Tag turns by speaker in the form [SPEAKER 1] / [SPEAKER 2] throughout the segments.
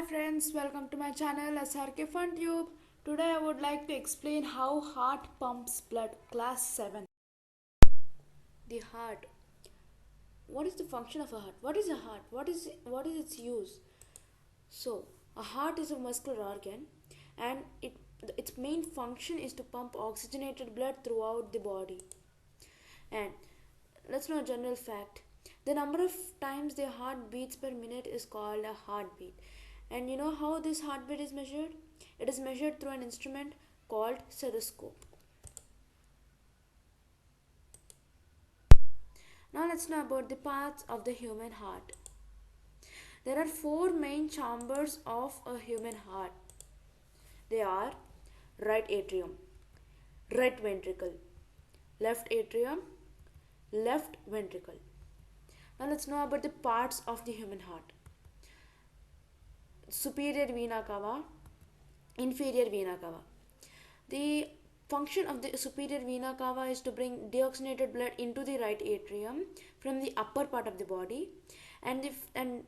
[SPEAKER 1] friends, welcome to my channel SRK Fun Tube. Today I would like to explain how heart pumps blood. Class 7. The heart. What is the function of a heart? What is a heart? What is its use? So, a heart is a muscular organ and its main function is to pump oxygenated blood throughout the body. And let's know a general fact. The number of times the heart beats per minute is called a heartbeat. And you know how this heartbeat is measured? It is measured through an instrument called stethoscope. Now let's know about the parts of the human heart. There are four main chambers of a human heart. They are right atrium, right ventricle, left atrium, left ventricle. Now let's know about the parts of the human heart. Superior vena cava, inferior vena cava. The function of the superior vena cava is to bring deoxygenated blood into the right atrium from the upper part of the body, and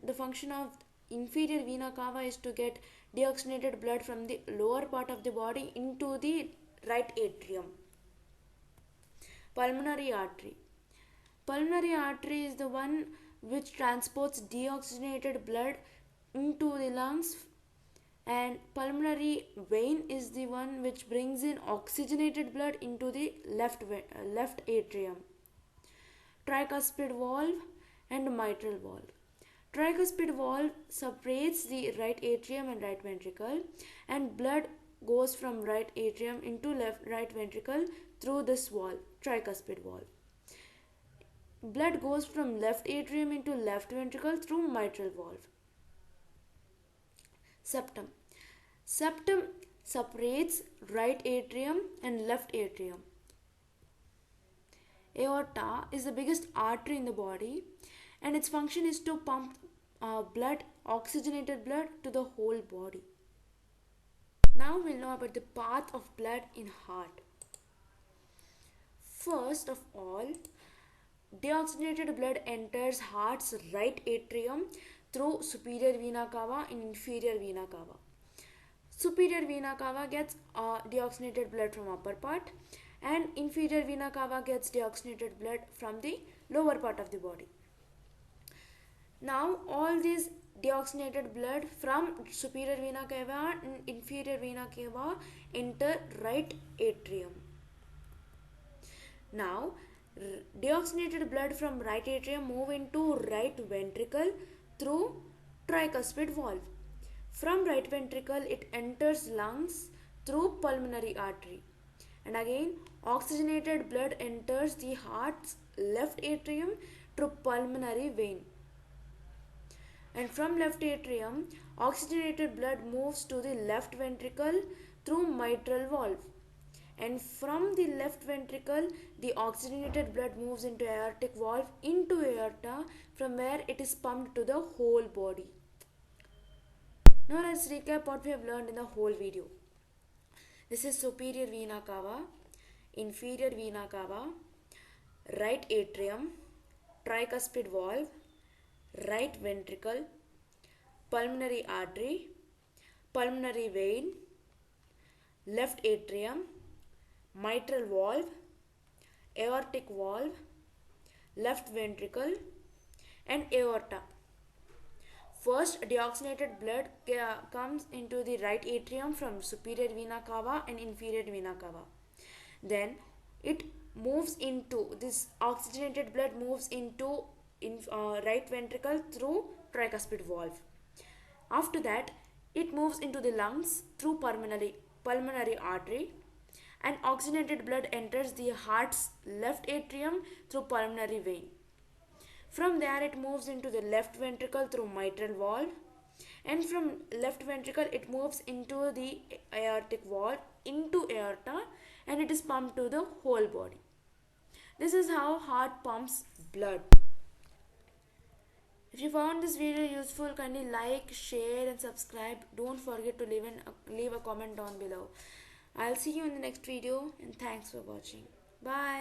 [SPEAKER 1] the function of inferior vena cava is to get deoxygenated blood from the lower part of the body into the right atrium. Pulmonary artery. Pulmonary artery is the one which transports deoxygenated blood into the lungs, and pulmonary vein is the one which brings in oxygenated blood into the left atrium. Tricuspid valve and mitral valve. Tricuspid valve separates the right atrium and right ventricle, and blood goes from right atrium into right ventricle through this valve, tricuspid valve. Blood goes from left atrium into left ventricle through mitral valve. Septum. Septum separates right atrium and left atrium. Aorta is the biggest artery in the body, and its function is to pump oxygenated blood to the whole body. Now we'll know about the path of blood in heart. First of all, deoxygenated blood enters heart's right atrium through superior vena cava and inferior vena cava. Superior vena cava gets deoxygenated blood from upper part, and inferior vena cava gets deoxygenated blood from the lower part of the body. Now all these deoxygenated blood from superior vena cava and inferior vena cava enter right atrium. Now deoxygenated blood from right atrium move into right ventricle through tricuspid valve. From right ventricle it enters lungs through pulmonary artery. And again oxygenated blood enters the heart's left atrium through pulmonary vein. And from left atrium, oxygenated blood moves to the left ventricle through mitral valve. And from the left ventricle, the oxygenated blood moves into aortic valve into aorta, from where it is pumped to the whole body. Now let's recap what we have learned in the whole video. This is superior vena cava, inferior vena cava, right atrium, tricuspid valve, right ventricle, pulmonary artery, pulmonary vein, left atrium, mitral valve, aortic valve, left ventricle, and aorta. First, deoxygenated blood comes into the right atrium from superior vena cava and inferior vena cava. Then it moves into this oxygenated blood moves into right ventricle through tricuspid valve. After that, it moves into the lungs through pulmonary artery, and oxygenated blood enters the heart's left atrium through pulmonary vein. From there it moves into the left ventricle through mitral valve, and from left ventricle it moves into the aortic valve into aorta, and it is pumped to the whole body. This is how heart pumps blood. If you found this video useful, kindly like, share and subscribe. Don't forget to leave a comment down below. I'll see you in the next video, and thanks for watching. Bye.